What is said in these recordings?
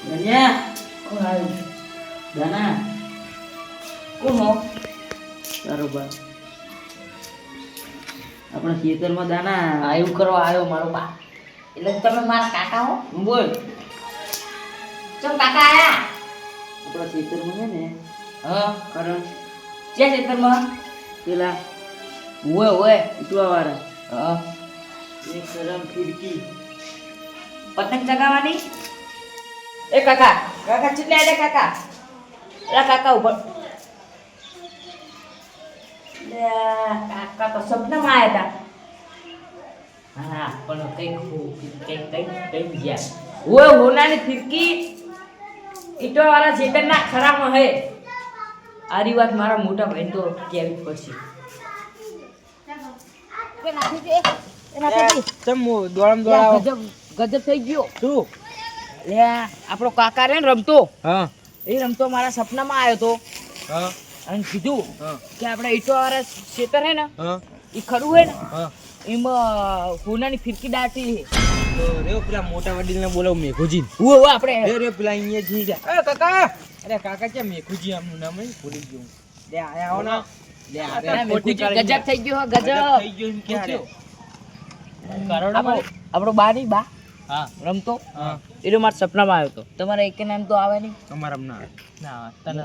Nanya, Dana, કોનો બરોબર. આપણા ખેતરમાં દાના આયુ કરવા આવ્યો મારો બા એટલે તમે મારા કાકા હો બોલ. ચમ કાકા આયા આપણા ખેતરમાં છે ને હા કરણ ક્યાં ખેતરમાં પેલા ઓય ઉતવાવાળા હા એક કરમ ખીડકી પતંગ ચગાવવાની એ કાકા કાકા ચીટલે આલે કાકા એલા કાકા ઉપર લે કાકા તો સપનામાં આયા હતા હા પણ કઈ ગયા ઓય હોનાની ફિરકી ઈટો વાળા ખેતરના ખરામાં હે આરી વાત મારા મોટા ભાઈ તો કેવી પડશે ગજબ થઈ ગયો શું? લે આપણો કાકા રે ને રમતો હા એ રમતો મારા સપનામાં આવ્યો તો હા અને કીધું હા કે આપણે ઈટો વાળા ખેતર હે ને હા એ ખડું હે ને હા. એમાં હોનાની ફિરકી દાટી હે તો રે પેલા મોટા વડીલને બોલાવ મેઘુજી. ઓ આપણે રે પેલા અહીંયા જી જા. એ કાકા, અરે કાકા છે મેઘુજી આમનું નામ હે ભૂલી ગયો. લે આયા આવો ને. લે આ મેઘુજી ગજબ થઈ ગયો હો, ગજબ થઈ ગયો એમ કે આપણો બા નહીં બા હા રમતો હા એનો મારા સપનામાં આવ્યો તો તમારે એક નામ તો આવે નહીં તમારા ના તને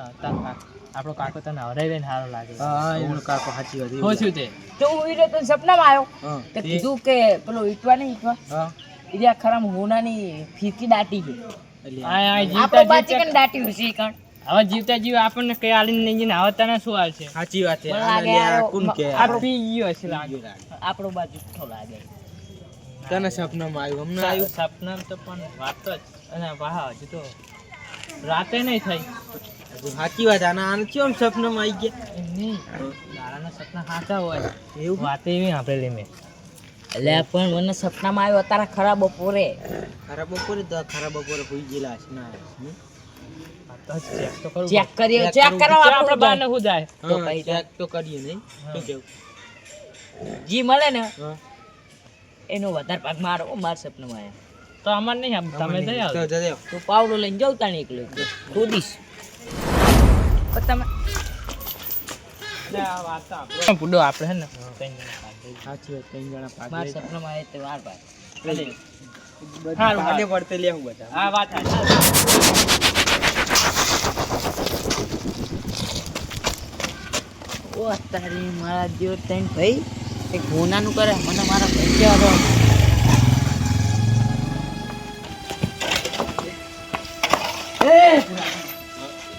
આપણો કાકો તને હરાવે ને સારો લાગે. હા, એનો કાકો સાચી વાત શું થયું તે? તો હું ઈરો તો સપનામાં આવ્યો હા તો કીધું કે પેલો ઈટવા નહીં ઈટવા હા એ ખરામ હોનાની ફિરકી દાટી ગઈ એટલે આ આપણો બા ચિકન દાટી હશે કણ હવે જીવતા જીવ આપણને કઈ આલીને નહીં જઈને હવે તને શું હાલ છે? સાચી વાત છે. મને આને લાગે લે આ આ કોણ કે આ પી ગયો હશે લાગે. આપણો બા જુઠ્ઠો લાગે તને સપનામાં આવ્યું હમણાં આવ્યું. સપના તો પણ વાત જ અને વાહ હજુ તો રાતે નહીં થઈ સાચી વાત. આને કેમ સપનામાં આવી ગયા? એમ નહીં દાડાના સપના સાચા હોય એવું વાતે એવી આપેલી મેં એટલે પણ મને સપનામાં આવ્યો અત્યારે ખરા બપોરે ખરા બપોરે તો ખરા બપોરે હોઈ ગયેલા છે ના ચેક તો કરું ચેક કરીએ ચેક ચેક કરવું. કરો આપણે આપણે બાને શું જાય તો હા કઈ ચેક તો કરીએ નહીં શું કેવું? જી મળે ને હા એનો વધારે ભાગ મારો મારા સપનામાં આવ્યો તો અમાર નહીં આમ તમે જઈ આવો તો જજો. તો પાવડો લઈને જાઉં તાણે એકલો ખોદીશ પણ તમે એટલે આ વાત તો આપણે પૂડો આપણે હે ને ત્રણ જણા પાછળ. સાચી વાત. ત્રણ જણા મારા પાછળ સપનામાં આવે તે વાર ભાઈ હારું, પાડે હારું. પડતે લેવું બધા. આ વાત સાચી. ઓ તારી મારા જેવો ત્રણ ભાઈ એક હોનાનું કરે મને મારા પૈસા હતો એ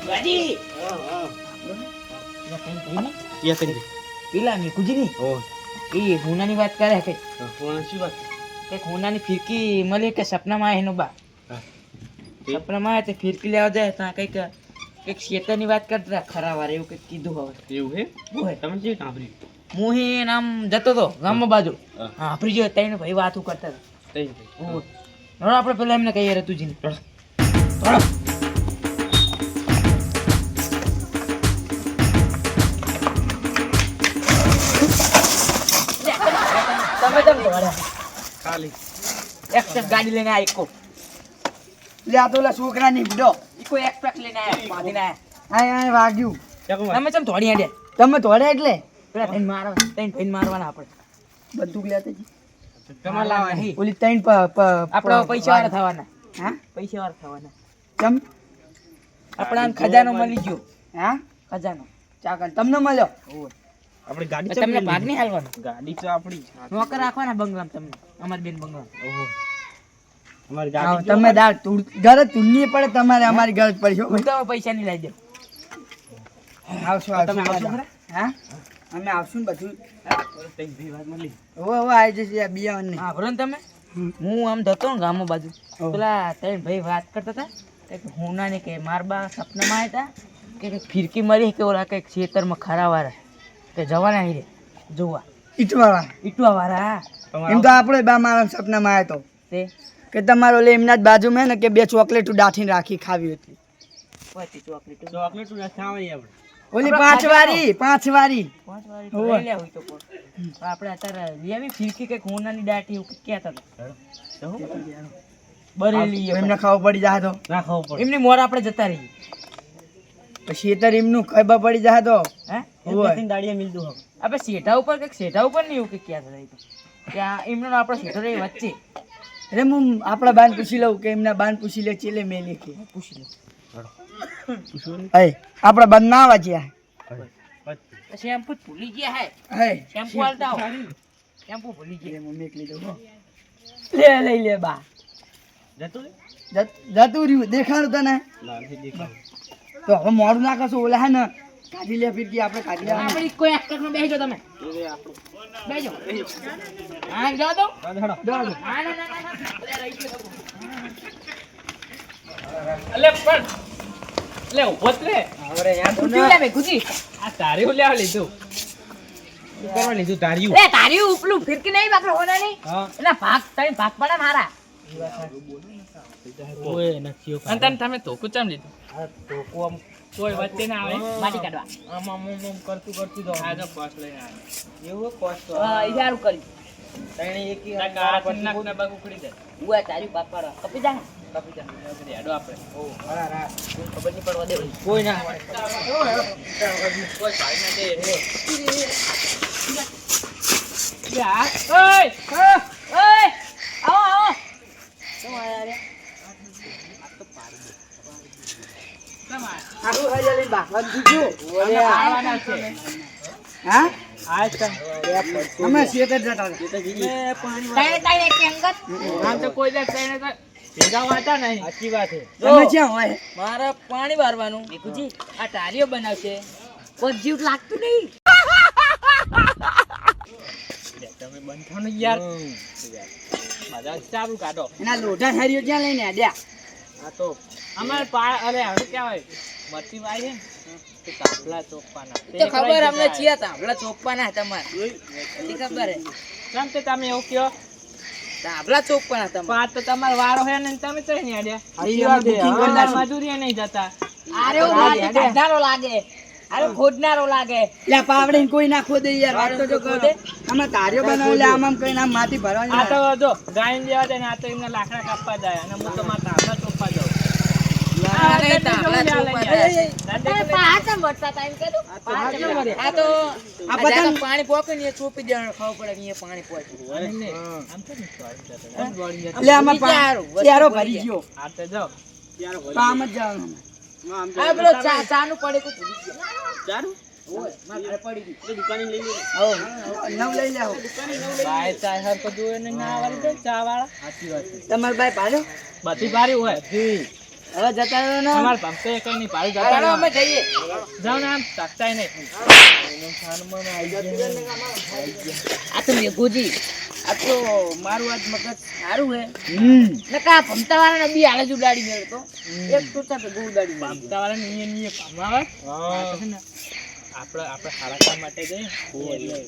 ગાડી યા કરી દે. પેલા મેકુજીની ઓ એ હોનાની વાત કરે કે ફોન શું વાત? એક હોનાની ફિરકી મળી કે સપનામાં આવે એનો બા હા. સપનામાં આવે તે ફિરકી લેવા જાય ત્યાં કંઈક શેતરની વાત કરતા હતા ખરા વાર એવું કંઈક કીધું હવે એવું હે? હોય તમે જે સાંભળ્યું? હું હે નામ જતો હતો ગામમાં બાજુ હા. હા આપણી જો ત્રણ ભાઈ વાતું કરતા હતા ત્રણ ભાઈ. ઓય. હવે આપણે પેલા એમને કહીએ રતુજીને તમે તેમ દોડ્યા ખાલી એક્સપ્રેસ ગાડી લઈને આ ઈકો લે આ તો ઓલા છોકરાની ભીડો ઈકો એક્સપ્રેસ લઈને આયા બાંધીને આયા આ આ વાગ્યું તમે ચમ દોડી આડ્યા તમે ધોડ્યા એટલે પેલા ત્રણ ભાઈને મારવાના આપણે બંદૂક લેતા જી તમારે લાવવાની. ઓલી ત્રણ આપણે પૈસા વાળા થવાના હા પૈસા વાળા થવાના ચમ આપણે આમ ખજાનો મળી ગયો હા ખજાનો ચાકર તમને મળ્યો આપણે ગાડી તમને ચકલી ભાગ નહીં હાલવાનો ગાડી તો આપણી જ. નોકર રાખવાના બંગલામાં તમને અમારી બેન બંગલામાં ઓહો. અમારી હા, ગાડી તમે દાળ ઘરે તુલની પડે તમારે અમારી ઘર જ પડી હું તો પૈસા નહીં લઈ જાઉં આવશો તમે આવશો આવશો ખરા? હા અમે આવશું ને બધું ત્રણ ભાઈ વાત મળી. હવે આવી જશે આ બિયાવન હા બરો ને તમે હું આમ જતો ને ગામમાં બાજુ ઓહ. પેલા ત્રણ ભાઈ વાત કરતા હતા કે હોના ને કે મારબા સપનામાં આવ્યા હતા કે કંઈક ફિરકી મરી કે ઓલા કંઈક ખેતરમાં ખરા વાળા કે જવાના અહીં રે જોવા ઈટવાળા ઈટવા વાળા એમ તો આપણે બા મારા સપનામાં આવ્યો તો તે કે તમારો ઓલે એમના જ બાજુમાં ને કે બે ચોકલેટો દાઠીને રાખી ખાવી હતી પતી ચોકલેટ ચોકલેટ નથી આવડી આપણે. ઓલી પાંચ વાળી પાંચ વાળી તો લઈ લે હોય તો પણ આપણે અત્યારે લેવી ફિરકી કંઈક હોનાની દાટી એવું કંઈક કહેતા હતા બરેલી એમને ખાવું પડી જાય તો ના ખાવું પડે એમની મોર આપણે જતા રહીએ પછી એ એમનું ખબર પડી જાય તો હે હોય. દાડીએ મિલતું હવે આપણે શેઠા ઉપર કે શેઠા ઉપર નહીં એવું કે ક્યાં થાય તો ત્યાં એમનો ને આપણો શેઠો રહી વચ્ચે એટલે હું આપણા બાન પૂછી લઉં કે એમના બાન પૂછી લે ચેલે મેલી કે પૂછી લો હે આપણા બાન ના વાંચ્યા શેમ્પુ ભૂલી ગયા હે હે શેમ્પુ હાલતા આવો શેમ્પુ ભૂલી ગયા મમ્મી એક લીધો હો. લે લઈ લે બા જતું જતું રહ્યું દેખાડું તને તો હવે મોડું ના કરશો ઓલા હે ને કાઢી લે ફીરકી આપણે કાઢી લેવાનું આપણી કોઈ એક્ટરમાં બેસી જાઓ તમે બેસજો હા જાઓ તો હા ના ના ના અલે પણ લે ઉભો જ રે હવે યાર તો કુજી લે કુજી આ તારે હું લેવા લીધું કરવા લીધું તાર્યું રે તારી ઉપલું ફિરકી નહીં બાકરો હોના નહીં હા એના ભાગ તઈ ભાગ પડે મારા ઓય નખીઓ અને તને તમે ધોકું ચમ લીધું આ તો કોમ કોઈ વચ્ચે ના આવે માટી કાઢવા આમ આમ આમ કરતું તો આ જો કોસ લઈને આવે એવું કોસ્ટ તો ઈજારું કરી તણે એક ના કાચ નાક ના બાગ ઉખડી જાય ઉવા તારી પાક પાડવા કપી જા કપી જા હેડો આપણે ઓ હરા રા ખબર નહીં પડવા દે કોઈ ના હોય કોઈ ભાઈ ના દે યા ઓય ઓય આવો આવો શું આયા રે આખું ખાઈ લઈને બાફવાનું દીધું. આવવાના છે હા આ છે અમે શેતર જતા હતા. તારે તારે એક અંગત આમ તો કોઈ દે તારે તો ભેગા વાતા નહીં સાચી વાત છે તમે ક્યાં હોય મારા પાણી વારવાનું ભીખુજી આ ટારીઓ બનાવશે કોઈ જીવ લાગતું નહીં તમે બંધાનો યાર બધા ચાલુ કાઢો એના લોઢા હારીઓ ક્યાં લઈને આડ્યા આ તો અમાર અરે હવે કેવાય મરચી વાય છે ને તે તાપલા ચોપવાના તો ખબર અમને ચિયા તાંભલા ચોપવાના તમારે ખબર હે કેમ તે તમે એવું કયો તાંભલા ચોપવાના તમારે વાત તો તમારો વારો હે ને તમે ચઈ નહીં આડ્યા સાચી વાત છે. બુકિંગ હા. કરતા મજૂરી નહીં જતા અરે ઓ માટી કાઢનારો લાગે અરે ખોદનારો લાગે લે પાવડે ને કોઈ ના ખોદે યાર વાત તો જો ખોદે અમે તારીઓ બનાવે લે આમ કઈ આમ માટી ભરવાની આ તો ના. જો ગાયન દેવા દે ને આ તો એમને લાકડા કાપવા જાય અને હું તો મારા તાપલા ચોપવા જાઉં અરે તાંભલા ચોપવા જાય. આ તો આ બધા પાણી પોકે ને એ ચોપી દેવાનું ખાવું પડે ને એ પાણી પોકે એટલે આમાં ચારો ભરી ગયો આ તો જો તો આમ જ જવાનું આ પેલો ચા નું પડે કો ભૂલી ગયા ચારું ઓય માર ઘરે પડી ગઈ દુકાને લઈ લે હો નવ લઈ લે હો બાય ચા હર તો જોવે ને ના વાળી તો ચા વાળા સાચી વાત છે તમાર ભાઈ પાડો બધી બારી હોય હવે જતા રહ્યો ને તમારે પંપે કઈ નહીં પાડી જતા હાલો અમે જઈએ જાવ ને આમ તાકતાય નહીં આ તો મેઘુજી આ તો મારું આજ મગજ સારું હે નકા ભમતા વાળા બી હાલે જ ઉડાડી મેળ તો એક ટોચા તો ઉડાડી મેળ પંપતા વાળા ને નિયમ કમાવે આપણે આપણે સારા કામ માટે જઈએ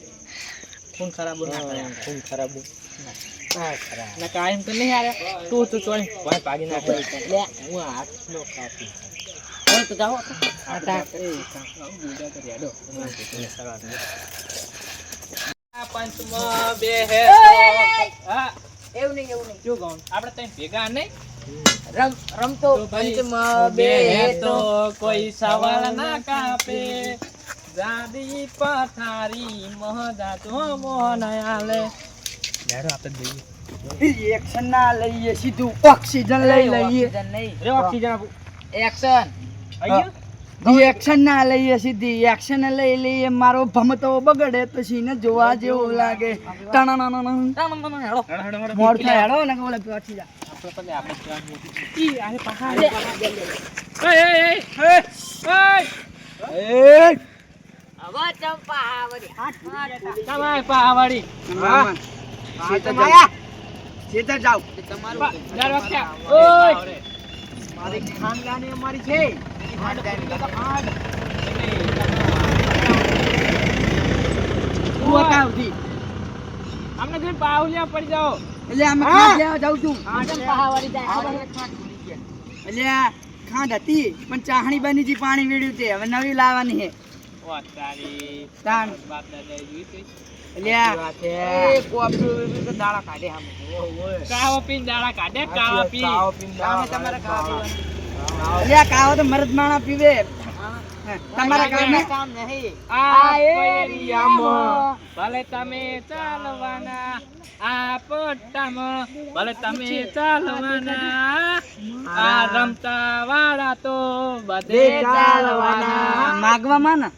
ખૂન ખરાબ ના કરે ખૂન ખરાબ ના કાયમ તો નહીં હારે તું તો ચોઈ ભાઈ પાડી નાખે લે હું હાથ નો કાપી હવે તો જાઓ આ ટાક એ ગુડા તો રેડો આ પંચમાં બે હે હા એવું નહીં શું કહું આપણે તઈ ભેગા નહીં રમતો તો ભાઈ પંચમાં બે બે હે તો તો કોઈ સવાલ ના કાપે જાદી પથારી મહદા તો મોહન આલે યારો આપણે જઈએ એક્શન ના લઈએ સીધું ઓક્સિજન લઈ લઈએ રે ઓક્સિજન આપું એક્શન એક્શન ના લઈએ સીધી એક્શન લઈ લઈએ મારો ભમતો બગડે પછી ને જોવા જેવું લાગે મોડ થાય હેડો ને ઓલે પહોંચી જા ઈ આને પહાડ એ હવે ચંપા આવડી તમાય પાવાડી હા સીધા જાઓ સીધા જાઓ તમારું દર વખતે ઓય મારી ખાનદાની અમારી છે તું અકાવતી અમને ઘરે પાવલિયા પડી જાઓ એટલે અમે ખાંડ લેવા જાઉં છું ચંપા આવડી જાય એટલે આ ખાંડ હતી પણ ચાહણી બની જી પાણી વેડ્યું તે હવે નવી લાવવાની છે ઓ તારી તાણ બાપ દાદા જોઈ અલ્યા એ કોપરું તો દાડા કાઢે આમ કાવા પીને દાડા કાઢે કાવા પી કામે તમારે કાવા પીવાનું અલ્યા કાવા તો મરદ માણા પીવે તમારા કામ નહીં આ એરિયામાં ભલે તમે ચાલવાના આ પટ્ટામાં ભલે તમે ચાલવાના આ રમતા વાળા તો બધે ચાલવાના માગવામાં ને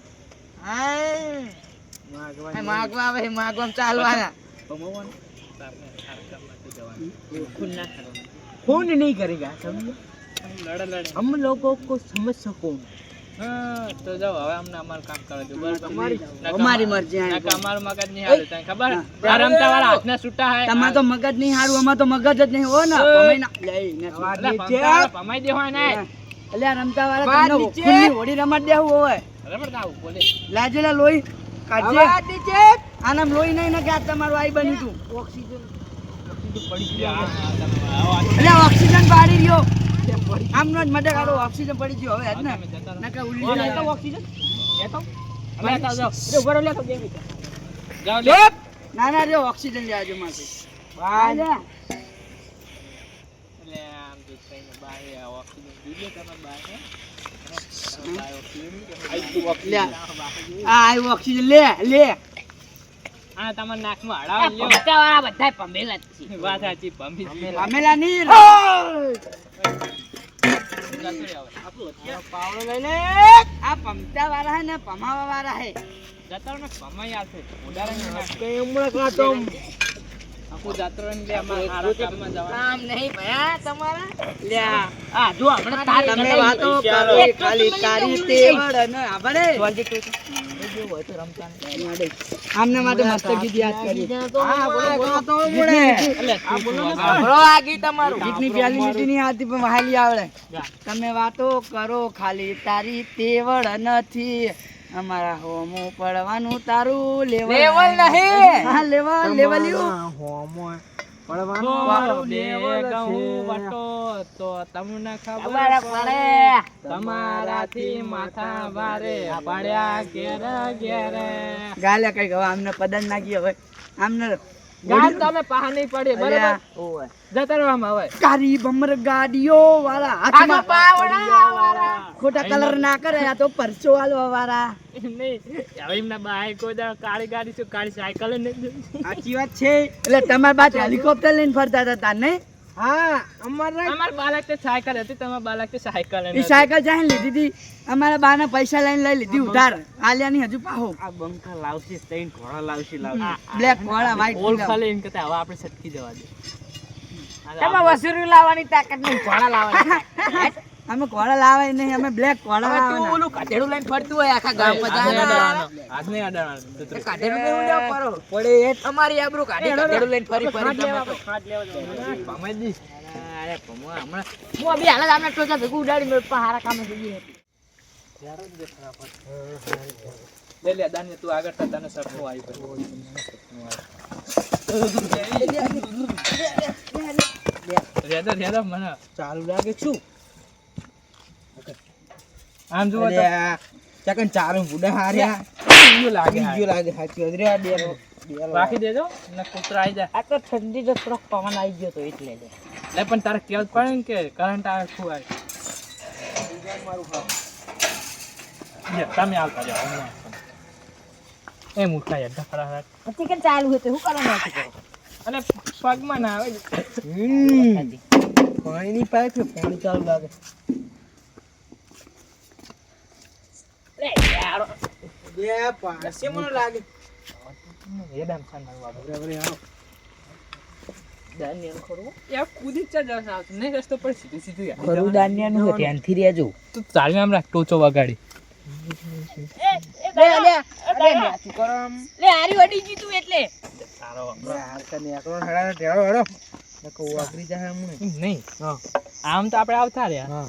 માગવા આવે માગવામાં ચાલવાના खून नहीं करेगा समझो हम लोगों को समझ सको તો જાઓ હવે અમને અમારું કામ કરવા દો બરાબર हमारी मर्जी है અમારું મગજ નહીં હારું તને ખબર આ રમતા વાળા હાથના છૂટા હે તમાર તો મગજ નહીં હારું અમાર તો મગજ જ નહીં હો ને પમાઈ દેવાય ને અલ્યા રમતા વાળા તમને ખુલ્લી હોડી રમત દેવું હોય રમત આવું બોલે લાજેલા લોહી કાઢજે આનામ લોહી નહીં ને કે આ તમારું આઈ બન્યું તું ઓક્સિજન પડી ગયો અલ્યા ઓક્સિજન પાડી રહ્યો આમનો જ મડે કાઢો ઓક્સિજન પડી ગયો હવે જ ને નકા ઉલ્લી લેતો ઓક્સિજન લેતો લેતા જાઓ ઉભો રહો લેતો દેવી જાઓ લે ના ના રે ઓક્સિજન લે આજો માથે બાય એટલે આમ તો કઈને બાય ઓક્સિજન દીધે તમે બાય લે આ ઓક્સિજન લે લે આ તમાર નાકમાં હડાવ લ્યો પટ્ટા વાળા બધાય પંબેલા જ છે વાત સાચી પંબી પામેલા ની પાવડો લઈ લે આ પમતા વાળા હે ને પમાવા વાળા હે જતરો ને પમાઈ આવશે ઉડારણ નાખ હમણાં કાતો આખું જતરો ને બે અમાર સારા કામમાં જવાનું કામ નહીં ભયા તમારા લ્યા આ જો હમણાં તાર તમે વાતો કરો ખાલી તારી તેવડ અને આભડે આમને માટે મસ્ત ગીત યાદ કરી હા બોલે ગાતો બોલે આ બોલો ને બ્રો આ ગીત તમારું ગીતની પ્યાલી લીટી ની આતી પણ વહાલી આવડે તમે વાતો કરો ખાલી તારી તેવડ નથી અમારા હોમો પડવાનું તારું લેવલ નહીં હા લેવલ લેવલ્યું મારું લેવલ કહું વટો તો તમને ખબર ખબર પડે તમારાથી માથા ભારે પડ્યા ઘેરે ઘેરે ગાલે કઈ હવે આમને પદન નાખી હવે આમને ગાલ તમે પાહા નહીં પડે બરાબર ઓય જતા રહેવામાં હવે કારી બમર ગાડીઓ વાળા હાથમાં પાવડા વાળા ખોટા કલર ના કરે આ તો પરચો આલવા વાળા નહીં હવે એમના બાઈક કોઈ દાડો કાળી ગાડી છે કાળી સાયકલ નહીં સાચી વાત છે એટલે તમારી બાદ હેલિકોપ્ટર લઈને ફરતા હતા તાર નહીં હા અમાર બાલક તો સાયકલ હતી તમાર બાલક તો સાયકલ એ સાયકલ ચાહે લીધી હતી અમારા બાના પૈસા લઈને લઈ લીધી ઉધાર આલિયાની હજુ પાહો આ બંકા લાવશે તૈન ઘોડા લાવશે બ્લેક વાળા ઓલ વ્હાઈટ ખાલે એમ કહેતા હવે આપણે સટકી જવા દે તમે વસૂરી લાવવાની તાકાત નહીં ઘોડા લાવવાની અમે ઘોડા લાવે નહીં અમે બ્લેક ઘોડા તું લાવવાના ઓલું કાઢેડું લઈને ફરતું હોય આખા ગામમાં હાથ નહીં અડાડવાનો કાઢેડું લઈને ઉડ્યા પરો પડે અમારી આબરૂ કાઢી કાઢેડું લઈને ફરી ફરી તમે તો. પમાઈ દી અરે પમો હમણાં હું અભી હાલ જ આમને ટોચા ભેગું ઉડાડી મેં પણ હારા કામે જઈએ લે લે દાનિયા તું આગળ થા તને સરખું આવી રેદો રેદો મને ચાલુ લાગે છું આમ જુઓ તો ચકન ચાલુ બુડા હાર્યા ઈયો લાગે બીજો લાગે સાચી વાત રે આ બે રાખી દેજો ને કૂતરા આવી જાય આ તો ઠંડી જો થોડોક પવન આવી ગયો તો એટલે જ લે પણ તારે કેલ પડે ને કે કરંટ આવે શું આવે લે તમે આવતા જાઓ હું એ મુઠા યાર ધકડા પછી કે ચાલુ હોય તો શું કરવાનું નથી કરો અને પગમાં ના આવે પાણી પાઇપ છે પાણી ચાલુ લાગે લે યાર બે પાસે મને લાગે એ ડામ ખાન મારવા બરાબર આવો દાનિયાનું ખરું યાર કૂદી જ જશે આવતું નહીં રસ્તો પર સીધું સીધું યાર ખરું દાનિયાનું હોય ધ્યાનથી રહેજો તું ચાલી આમ રાખ ટોચો વગાડી લે લે અરે ન્યાથી કરો લે હારી વડી ગઈ તું એટલે સારો યાર કને એકલો હડા ઢેળો હડો નકો વાગરી જાય હમણે નહીં આમ તો આપણે આવતા રહ્યા હા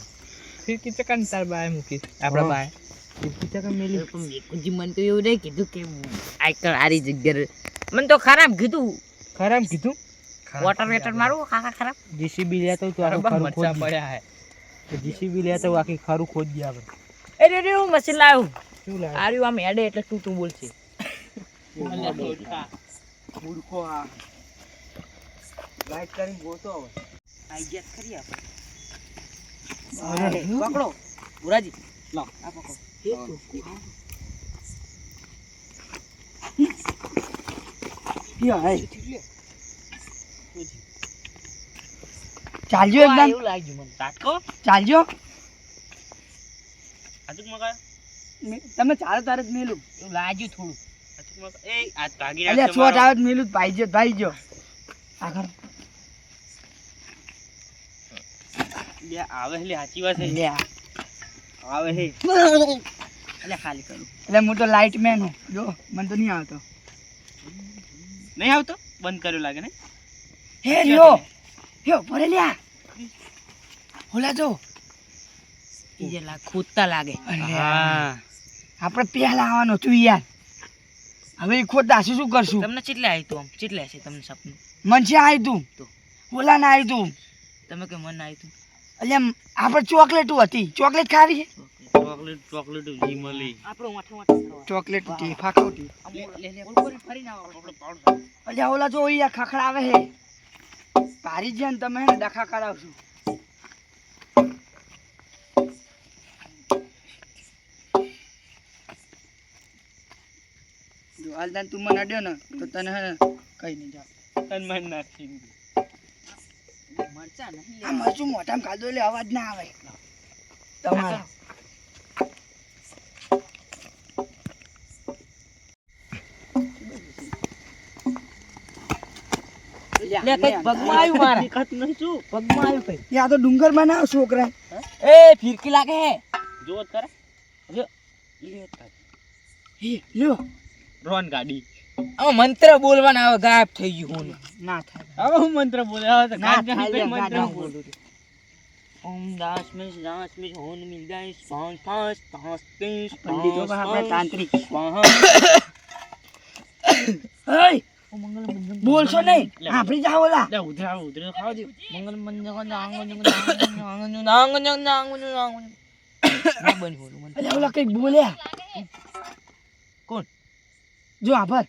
ફિરકી ચકન તાર બાય મૂકી આપણા બાય ચકન મેલી મેકુજી મને તો એવું નહીં કીધું કે આઈકલ આરી જગ્યાએ મને તો ખરાબ કીધું ખરાબ કીધું વોટર વેટર મારું ખાખા ખરાબ જીસીબી લેતો તો તારો આખું મરચા ખરું પડ્યા હે જીસીબી લેતો આખી ખરું ખોદ ગયા આપણે અરે રે હું મશીન લાવ્યું શું લાગે આર્યું આમ હેડે એટલે તું બોલશે અલ્યા ખોટા. મૂર્ખો આ લાઈટ કરીને ગોતો હવે આઈ ગયા ખરી આપણે. અરે, પકડો ગુરાજી. લાવ. આ પકડો. ચાલજો એકદમ એવું લાગ્યું મને. તાકો ચાલજો આજુક મગા તમે ચાલો તારે જ મેલું એવું લાગ્યું થોડું. આજુક મગા એ આ ભાગી એટલે નાખશે છોટ મારો. આવે મેલું ભાઈ જો આગળ લે આવે લે સાચી વાત છે લે આ. આવે હે એટલે ખાલી કરું. એટલે હું તો લાઇટ મેન હું જો મને તો નહીં આવતો નહીં આવતો બંધ કર્યો લાગે ને હે લ્યો ભરે લ્યા ઓલા જો ઈ જે ખોદતા લાગે. હા આપણે પહેલા આવવાનો છું યાર હવે એ ખોટા શું કરશું તમને ચેટલે આવ્યું તું આમ ચેટલે છે તમને સપનું? મન છે આવી તું તો. ઓલા ના આવી તું તમે કે મન આવ્યું તું? એટલે આપણે ચોકલેટ હતી ચોકલેટ ખાવી ચોકલેટ જી મળી આપણો માથે માથે કરવા. ચોકલેટ હતી ફાકો હતી આમ લે ઉપર ફરીને આવો. એટલે ઓલા જો યાર ખખડા આવે હે પારી છે ને તમે હે ને ડખા કરાવશો જો હાલદાન તું મને અડ્યો ને તો તને હે ને કઈ નહીં જાવ તન મન નાખી મરચા નહીં આ મરચું મોઢામાં ખાધો એટલે અવાજ ના આવે તમારા લે કઈ પગમાં આવ્યું મારા. પગમાં આવ્યું કઈ. યા તો ડુંગર બનાવ છોકરા એ ફિરકી લાગે હે. જોત કરે હે લ્યો રોન ગાડી આમાં મંત્ર બોલવાના આવે ગાયબ થઈ ગયું હું. ના થાય હવે હું મંત્ર બોલે હવે તો ના ગાડી થાય લે, મંત્ર ગાડા બોલ ઓમ દાસ મિસ હોન મિલ જાય પાંચ પાંચ પાંચ ત્રીસ પંડિતો પણ આપણે તાંત્રિક બોલશો નહીં આપણી જાવ ઓલા લે ઉધરા ઉધરા ખાવા દે મંગલ મંગલ ના બની બોલું મને. અલ્યા ઓલા કઈક બોલ્યા કોણ? જો આભાર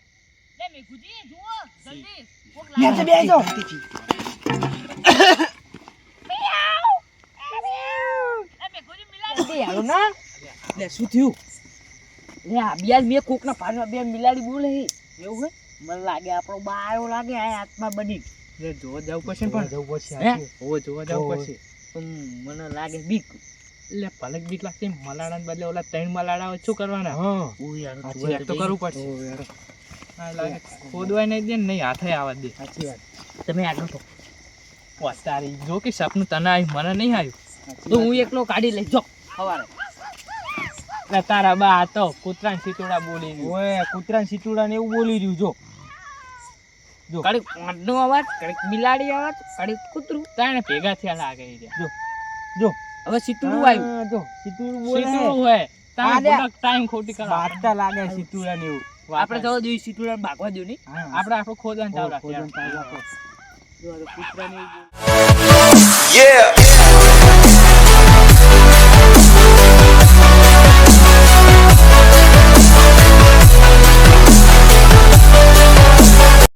નીચે બેસી જાઓ લે શું થયું? લે આ બિયાલ મેં કોકના પાનમાં બે મિલાડી બોલે હે. એવું હે? મને લાગે આપણો બાયો લાગે આ હાથમાં બની. લે જોવા જવું પડશે ને પણ જવું પડશે હે? ઓવો જોવા જવું પડશે મને લાગે બીક. લે પલક બીક લાગશે મલાડા ને બદલે ઓલા ત્રણ મલાડા હોય શું કરવાના ઓ યાર ચેક તો કરવું પડશે હા લાગે ખોદવાય નહીં દે ને નહીં હાથે આવવા દે સાચી વાત તમે આગળ તો તારી જો કે સપનું તને આવ્યું મને નહીં આવ્યું તો હું એકલો કાઢી લઈ જો સવારે. લે તારા બા આ તો કૂતરાને સીતોડા બોલી રહ્યું ઓય કૂતરાને સીટુડા ને એવું બોલી રહ્યું જો કડીક ઊંટનો અવાજ, કડીક બિલાડી અવાજ, કડીક કૂતરું. તાણે ભેગા થયા લાગે એ રહ્યા. જો હવે સીતુડું આવ્યું. હા, જો સીટુડું બોલે સીતોડું હોય તાણે આલે. ગુડક ટાઈમ ખોટી કરવા વાર્તા લાગે સીટુડા ને એવું આપણે જવા દઈએ સીતુડાને ભાગવા દો નહીં. આપણે આપણું ખોદવાનું ચાલુ ખોદવાનું ચાલુ રાખીએ રાખો. જો આ તો કૂતરાને એવું બોલે. Yeah.